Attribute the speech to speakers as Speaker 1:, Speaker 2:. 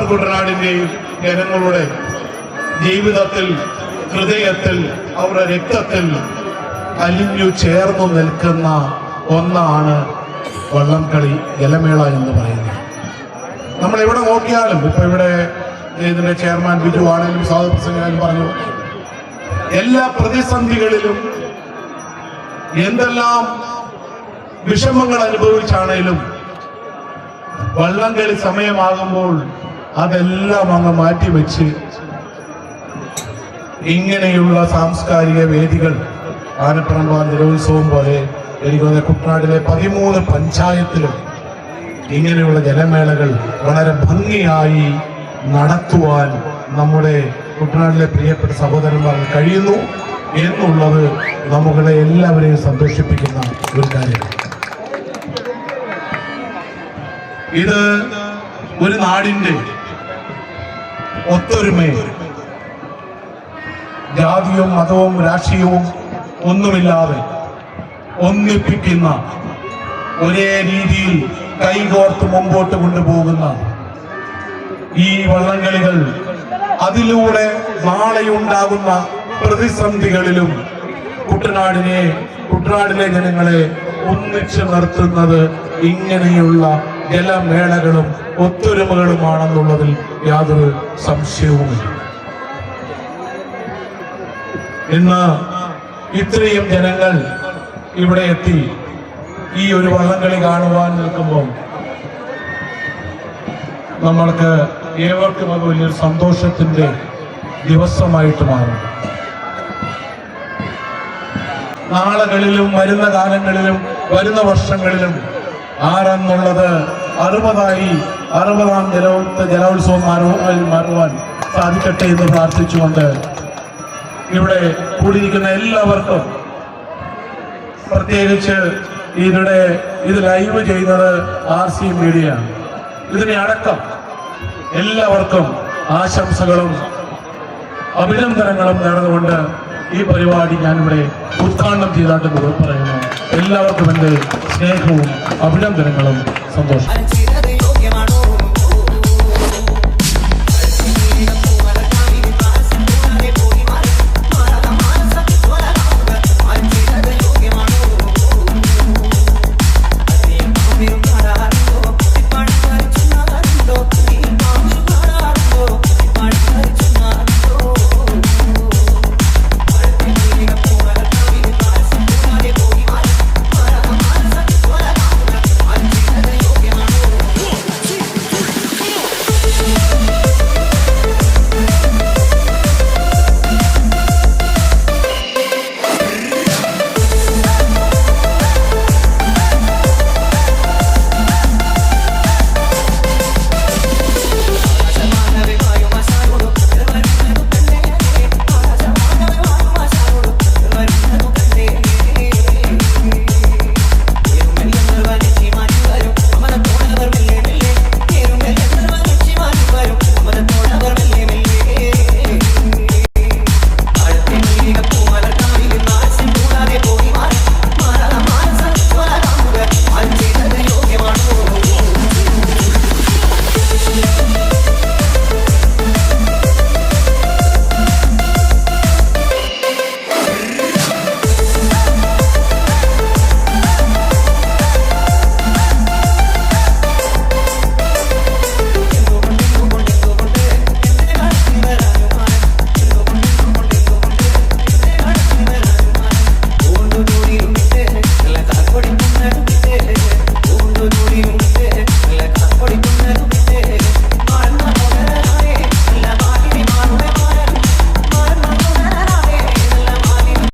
Speaker 1: കുട്ടനാടിന്റെയും ജനങ്ങളുടെ ജീവിതത്തിൽ, ഹൃദയത്തിൽ, അവരുടെ രക്തത്തിൽ അലിഞ്ഞു ചേർന്നു നിൽക്കുന്ന ഒന്നാണ് വള്ളംകളി, ജലമേള എന്ന് പറയുന്നത്. നമ്മൾ എവിടെ നോക്കിയാലും, ഇപ്പൊ ഇവിടെ ഇതിന്റെ ചെയർമാൻ ബിജു ആണെങ്കിലും സ്വാഗതപ്രസംഗം പറഞ്ഞു, എല്ലാ പ്രതിസന്ധികളിലും എന്തെല്ലാം വിഷമങ്ങൾ അനുഭവിച്ചാണേലും വള്ളംകളി സമയമാകുമ്പോൾ അതെല്ലാം അങ്ങ് മാറ്റിവെച്ച് ഇങ്ങനെയുള്ള സാംസ്കാരിക വേദികൾ, ആനപ്പറമ്പാൽ ജലോത്സവം പോലെ എനിക്ക് കുട്ടനാട്ടിലെ 13 പഞ്ചായത്തിലും ഇങ്ങനെയുള്ള ജലമേളകൾ വളരെ ഭംഗിയായി നടത്തുവാൻ നമ്മുടെ കുട്ടനാട്ടിലെ പ്രിയപ്പെട്ട സഹോദരന്മാർക്ക് കഴിയുന്നു എന്നുള്ളത് നമ്മളെ എല്ലാവരെയും സന്തോഷിപ്പിക്കുന്ന ഒരു കാര്യമാണ്. ഇത് ഒരു നാടിന്റെ ഒത്തൊരുമയെ, ജാതിയും മതവും രാഷ്ട്രീയവും ഒന്നുമില്ലാതെ ഒന്നിപ്പിക്കുന്ന, ഒരേ രീതിയിൽ കൈകോർത്ത് മുമ്പോട്ട് കൊണ്ടുപോകുന്ന ഈ വള്ളംകളികൾ അതിലൂടെ നാളെയുണ്ടാകുന്ന പ്രതിസന്ധികളിലും കുട്ടനാടിലെ ജനങ്ങളെ ഒന്നിച്ചു നിർത്തുന്നത് ഇങ്ങനെയുള്ള ജലമേളകളും ഒത്തൊരുമകളുമാണെന്നുള്ളതിൽ യാതൊരു സംശയവുമില്ല. ഇന്ന് ഇത്രയും ജനങ്ങൾ ഇവിടെ എത്തി ഈ ഒരു വള്ളംകളി കാണുവാൻ നിൽക്കുമ്പോൾ നമ്മൾക്ക് ഏവർക്കും അത് വലിയൊരു സന്തോഷത്തിന്റെ ദിവസമായിട്ട് മാറും. നാളുകളിലും വരുന്ന കാലങ്ങളിലും വരുന്ന വർഷങ്ങളിലും ആരെന്നുള്ളത് 60-ആം ജലോത്സവം മാറുവാൻ സാധിക്കട്ടെ എന്ന് പ്രാർത്ഥിച്ചുകൊണ്ട് ഇവിടെ കൂടിയിരിക്കുന്ന എല്ലാവർക്കും, പ്രത്യേകിച്ച് ഇത് ലൈവ് ചെയ്യുന്നത് RC മീഡിയ, ഇതിനെ അടക്കം എല്ലാവർക്കും ആശംസകളും അഭിനന്ദനങ്ങളും നേർന്നുകൊണ്ട് ഈ പരിപാടി ഞാനിവിടെ ഉദ്ഘാടനം ചെയ്തായിട്ട് പറയുന്നു. എല്ലാവർക്കും എൻ്റെ സ്നേഹവും അഭിനന്ദനങ്ങളും സന്തോഷം.